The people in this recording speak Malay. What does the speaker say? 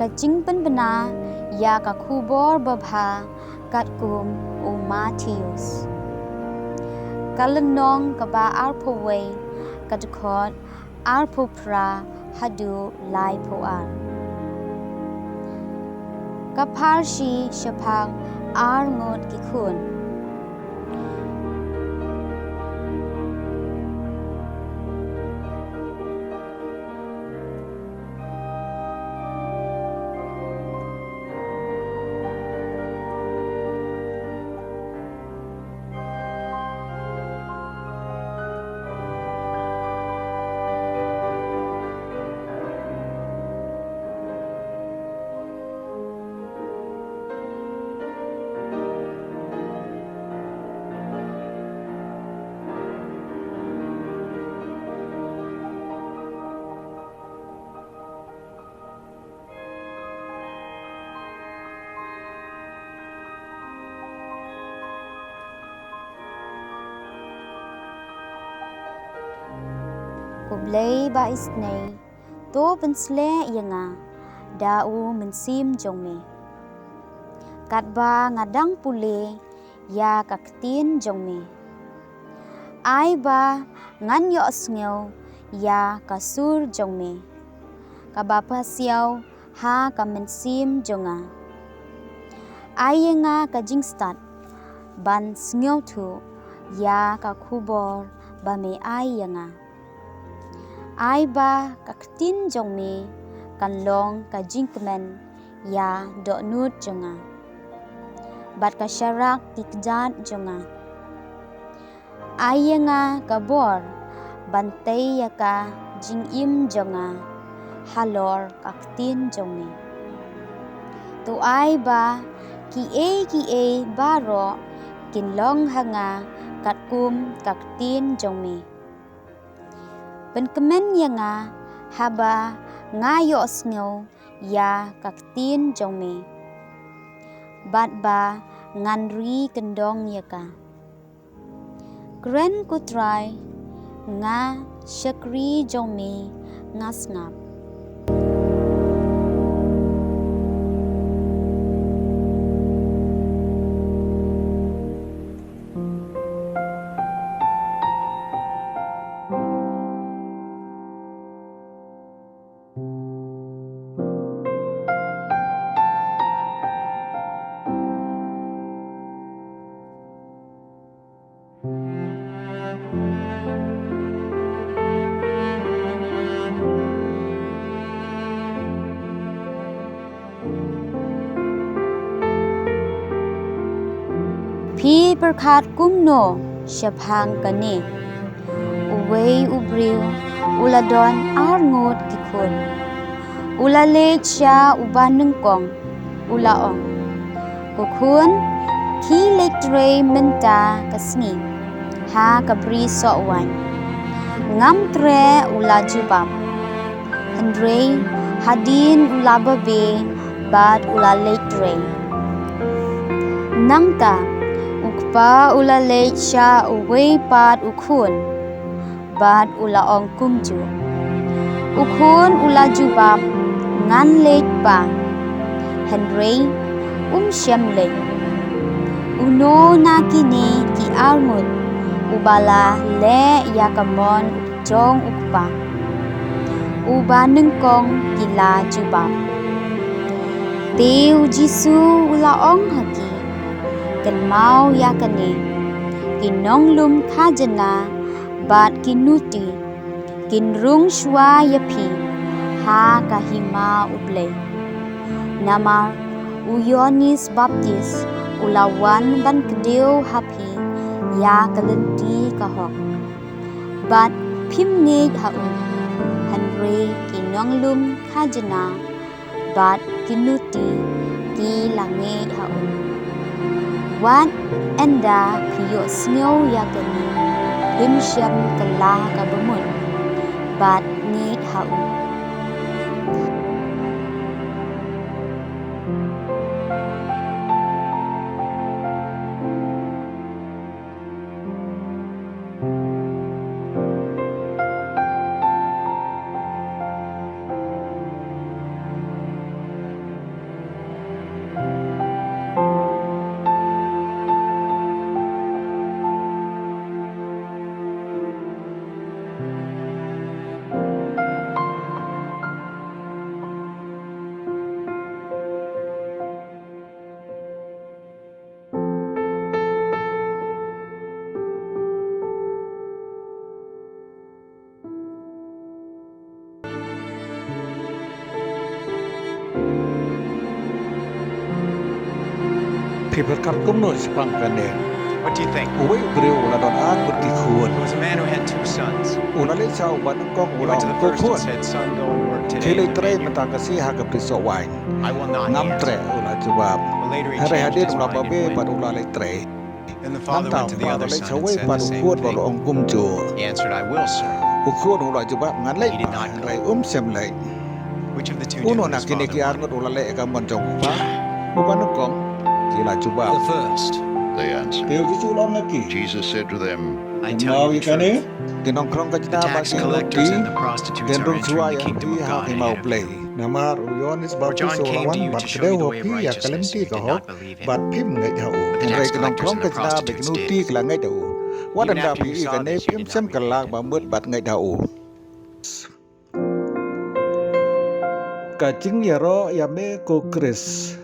ka jingpan bena ya ka kubor babha kat kum o Matthews kalenong ka ba arpaway kadkot arpopra hadu lai poan kaparshi shapang arngot kikun Kublay ba isnay, to pensle yanga, dau mensim jongme. Katba ngadang pule, ya kaktin jongme. Ai ba ngan yo sngew, ya kasur jongme. Kabapa siyaw, ha ka mensim jonga. Ai yanga ka jingstat, ban sngew tu, ya ka kubor, ba me ai yanga. Ai ba kaktin jong me kan long ka jinkmen ya do nut jonga bat ka syarak tikjat jonga ai nga ka bor bantai ya ka jingim jonga halor kaktin jong me tu ai ba ki e baro kin long hanga katkum kaktin jong me penkemen yanga haba ngayo sngew ya kaktin jongme bat ba nganri kendong yaka kren kutrai nga syakri jongme ngasngap Pi perkat kumno syapang kane uway ubriw uladon arngot kikun ulalek siya ubanengkong ulaong kukun ki lektre menta kasngi ha kabri sowan ngam tre ulajubam Andre hadin ulababe bad ulalektre nangta ukpa ulalek siya uway pat ukun bad ulaong kumju ukun ulajubam ngan lek pa Henry siyam lek uno na kini ki armut ubala le yakamon jong ukpa uba nengkong kila jubam teu jisu ulaong haki ken mau yakane kinong lum khajana bat kinuti kinrung shwa yapi ha kahima uble namar uyonis baptis ulawan ban kedeu hapi ya kalenti kahok bat phimne hau Henry kinong lum khajana bat kinuti ki lange hau Wan enda piyo sngew yakani himsyam kelah kabemun bat nit hau People kan kumno spang kanen. What do you think? Uwe ubreu la don an burti kuon. There was a man who had 2 sons. Una le chao ban kong He ula went to the ko first and kuon. said, "Son, go and work today Kile in the tre vineyard." mata kasi ha ka priso wine. I will not Ngam tre answer. ula jawab. But later he Hare changed hadin his ula mind and babe went. par ula le tre. Then the Ngam father ta went to the pa other le son chawe and said par the same kuon ula thing. ong kum jo. He answered, "I will, sir." Kuon ula jawab ngan le He did not go. rai sem le. Which of the two did Uno what na his kini father ki ar wanted? ngot ula le ka mon jong pa. Uban kong kila jawab. The first. They answered. Kêu chứ chú long ngaki. Jesus said to them, I tell you the truth. Kinong krong ka The jina ba tax ki collectors ti. and the prostitutes Ken are rung chua entering the yang kingdom ti of ha God ki ahead mau of play. you. Namar uyonis ba For John piso came to lawan you bat to show kede you the ho way of pi ya righteousness, kalem and ti you ka did ho. not believe him. Bat pim ngai ha u. The En tax rai kinong collectors krong and ka the jina be prostitutes kinu did. ti kala ngai da u. Wadan Even da after pi you i saw ka ne this, you pim did sem not kalak believe ba mut bat ngai da u. Ka ching ya ro ya me ko Chris